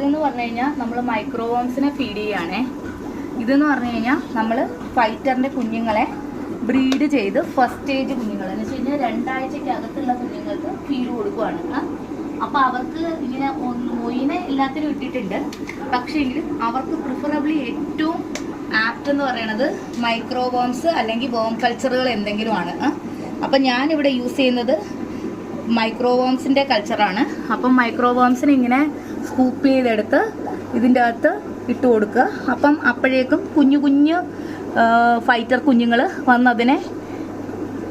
ഇതെന്ന് പറഞ്ഞു കഴിഞ്ഞാൽ നമ്മൾ മൈക്രോവോംസിനെ ഫീഡ് ചെയ്യുകയാണേ. ഇതെന്ന് പറഞ്ഞു കഴിഞ്ഞാൽ നമ്മൾ ഫൈറ്ററിൻ്റെ കുഞ്ഞുങ്ങളെ ബ്രീഡ് ചെയ്ത് ഫസ്റ്റ് സ്റ്റേജ് കുഞ്ഞുങ്ങൾ എന്ന് വെച്ച് കഴിഞ്ഞാൽ 2 ആഴ്ചക്കകത്തുള്ള കുഞ്ഞുങ്ങൾക്ക് ഫീഡ് കൊടുക്കുകയാണ്. അപ്പോൾ അവർക്ക് ഇങ്ങനെ മൊയിനെ എല്ലാത്തിനും ഇട്ടിട്ടുണ്ട്. പക്ഷേങ്കിൽ അവർക്ക് പ്രിഫറബിളി ഏറ്റവും ആപ്റ്റ് എന്ന് പറയുന്നത് മൈക്രോവോംസ് അല്ലെങ്കിൽ വോം കൾച്ചറുകൾ എന്തെങ്കിലുമാണ്. അപ്പം ഞാനിവിടെ യൂസ് ചെയ്യുന്നത് മൈക്രോവോംസിൻ്റെ കൾച്ചറാണ്. അപ്പം മൈക്രോവോംസിനെ ഇങ്ങനെ സ്കൂപ്പ് ചെയ്തെടുത്ത് ഇതിൻ്റെ അകത്ത് ഇട്ട് കൊടുക്കുക. അപ്പം അപ്പോഴേക്കും കുഞ്ഞു ഫൈറ്റർ കുഞ്ഞുങ്ങൾ വന്നതിനെ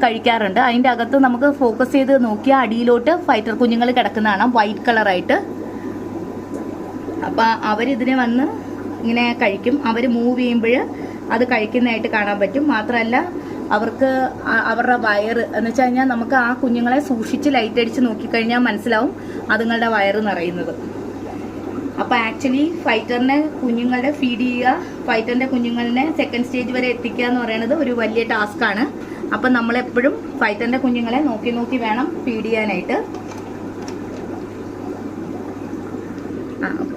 കഴിക്കാറുണ്ട്. അതിൻ്റെ അകത്ത് നമുക്ക് ഫോക്കസ് ചെയ്ത് നോക്കിയാൽ അടിയിലോട്ട് ഫൈറ്റർ കുഞ്ഞുങ്ങൾ കിടക്കുന്നതാണ് വൈറ്റ് കളറായിട്ട്. അപ്പം അവരിതിനെ വന്ന് ഇങ്ങനെ കഴിക്കും. അവർ മൂവ് ചെയ്യുമ്പോൾ അത് കഴിക്കുന്നതായിട്ട് കാണാൻ പറ്റും. മാത്രമല്ല അവർക്ക് അവരുടെ വയറ് എന്ന് വെച്ച് കഴിഞ്ഞാൽ നമുക്ക് ആ കുഞ്ഞുങ്ങളെ സൂക്ഷിച്ച് ലൈറ്റ് അടിച്ച് നോക്കിക്കഴിഞ്ഞാൽ മനസ്സിലാവും അതുങ്ങളുടെ വയറ് നിറയുന്നത്. അപ്പോൾ ആക്ച്വലി ഫൈറ്ററിനെ കുഞ്ഞുങ്ങളുടെ ഫീഡ് ചെയ്യുക, ഫൈറ്ററിൻ്റെ കുഞ്ഞുങ്ങളിനെ സെക്കൻഡ് സ്റ്റേജ് വരെ എത്തിക്കുക എന്ന് പറയുന്നത് ഒരു വലിയ ടാസ്ക്കാണ്. അപ്പം നമ്മളെപ്പോഴും ഫൈറ്ററിൻ്റെ കുഞ്ഞുങ്ങളെ നോക്കി വേണം ഫീഡ് ചെയ്യാനായിട്ട്.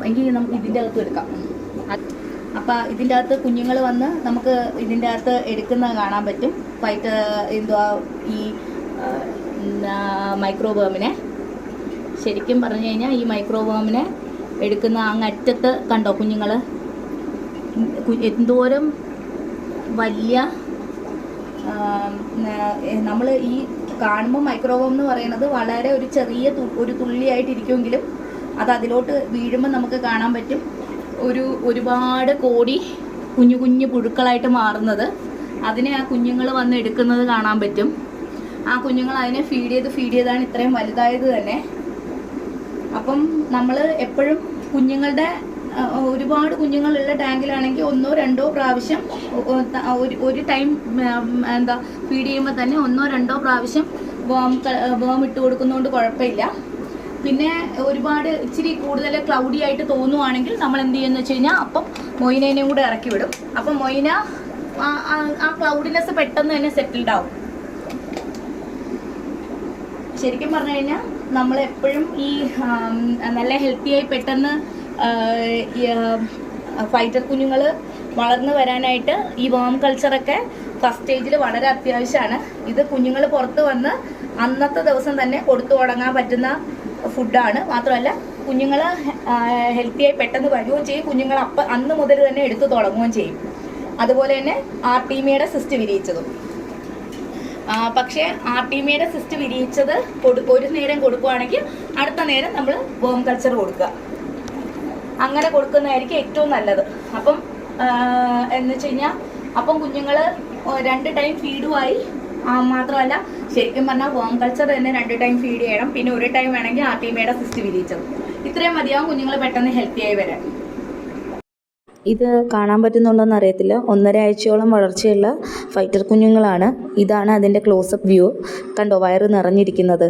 എങ്കിൽ നമുക്ക് ഇതിൻ്റെ അകത്ത് എടുക്കാം. അപ്പോൾ ഇതിൻ്റെ അകത്ത് കുഞ്ഞുങ്ങൾ വന്ന് നമുക്ക് ഇതിൻ്റെ അകത്ത് എടുക്കുന്നത് കാണാൻ പറ്റും. ഫൈറ്റർ എന്തുവാ ഈ മൈക്രോവേമിനെ ശരിക്കും പറഞ്ഞു കഴിഞ്ഞാൽ ഈ മൈക്രോവേമിനെ എടുക്കുന്ന അങ്ങറ്റത്ത് കണ്ടോ കുഞ്ഞുങ്ങൾ എന്തോരം വലിയ നമ്മൾ ഈ കാണുമ്പോൾ മൈക്രോവേം എന്ന് പറയുന്നത് വളരെ ഒരു ചെറിയ ഒരു തുള്ളിയായിട്ടിരിക്കുമെങ്കിലും അത് അതിലോട്ട് വീഴുമ്പോൾ നമുക്ക് കാണാൻ പറ്റും ഒരുപാട് കോടി കുഞ്ഞു പുഴുക്കളായിട്ട് മാറുന്നത്. അതിനെ ആ കുഞ്ഞുങ്ങൾ വന്ന് എടുക്കുന്നത് കാണാൻ പറ്റും. ആ കുഞ്ഞുങ്ങൾ അതിനെ ഫീഡ് ചെയ്താണ് ഇത്രയും വലുതായത് തന്നെ. അപ്പം നമ്മൾ എപ്പോഴും കുഞ്ഞുങ്ങളുടെ ഒരുപാട് കുഞ്ഞുങ്ങളുള്ള ടാങ്കിലാണെങ്കിൽ 1-2 പ്രാവശ്യം ഒരു ടൈം ഫീഡ് ചെയ്യുമ്പോൾ തന്നെ 1-2 പ്രാവശ്യം വേം ഇട്ട് കൊടുക്കുന്നതുകൊണ്ട് കുഴപ്പമില്ല. പിന്നെ ഒരുപാട് ഇച്ചിരി കൂടുതൽ ക്ലൗഡി ആയിട്ട് തോന്നുവാണെങ്കിൽ നമ്മൾ എന്ത് ചെയ്യുമെന്ന് വെച്ച് കഴിഞ്ഞാൽ അപ്പം മൊയിനേനെയും കൂടെ ഇറക്കി വിടും. അപ്പം മൊയിന ആ ക്ലൗഡിനെസ് പെട്ടെന്ന് തന്നെ സെറ്റിൽഡ് ആവും. ശരിക്കും പറഞ്ഞു കഴിഞ്ഞാൽ നമ്മളെപ്പോഴും ഈ നല്ല ഹെൽത്തിയായി പെട്ടെന്ന് ഫൈറ്റർ കുഞ്ഞുങ്ങൾ വളർന്നു വരാനായിട്ട് ഈ വേം കൾച്ചറൊക്കെ ഫസ്റ്റ് സ്റ്റേജിൽ വളരെ അത്യാവശ്യമാണ്. ഇത് കുഞ്ഞുങ്ങൾ പുറത്ത് വന്ന് അന്നത്തെ ദിവസം തന്നെ കൊടുത്തു തുടങ്ങാൻ പറ്റുന്ന ഫുഡാണ്. മാത്രമല്ല കുഞ്ഞുങ്ങൾ ഹെൽത്തിയായി പെട്ടെന്ന് വരികയും ചെയ്യും. കുഞ്ഞുങ്ങൾ അന്ന് മുതൽ തന്നെ എടുത്തു തുടങ്ങുകയും ചെയ്യും. അതുപോലെ തന്നെ ആർട്ടീമിയയുടെ സിസ്റ്റ് വിരിയിച്ചതും. പക്ഷേ ആർട്ടീമിയയുടെ സിസ്റ്റ് വിരിയിച്ചത് ഒരു നേരം കൊടുക്കുകയാണെങ്കിൽ അടുത്ത നേരം നമ്മൾ വേം കൾച്ചർ കൊടുക്കുക. അങ്ങനെ കൊടുക്കുന്നതായിരിക്കും ഏറ്റവും നല്ലത്. അപ്പം എന്ന് വെച്ച് കഴിഞ്ഞാൽ അപ്പം കുഞ്ഞുങ്ങൾ 2 ടൈം ഫീഡുമായി. മാത്രമല്ല ശരിക്കും പറഞ്ഞാൽ വേം കൾച്ചർ തന്നെ 2 ടൈം ഫീഡ് ചെയ്യണം. പിന്നെ ഒരു ടൈം വേണമെങ്കിൽ ആർട്ടീമിയയുടെ സിസ്റ്റ് വിരിയിച്ചത്. ഇത്രയും മതിയാവും കുഞ്ഞുങ്ങൾ പെട്ടെന്ന് ഹെൽത്തിയായി വരാൻ. ഇത് കാണാൻ പറ്റുന്നുണ്ടോയെന്ന് അറിയത്തില്ല. 1.5 ആഴ്ചയോളം വളർച്ചയുള്ള ഫൈറ്റർ കുഞ്ഞുങ്ങളാണ്. ഇതാണ് അതിൻ്റെ ക്ലോസപ്പ് വ്യൂ. കണ്ടോ വയറ് നിറഞ്ഞിരിക്കുന്നത്.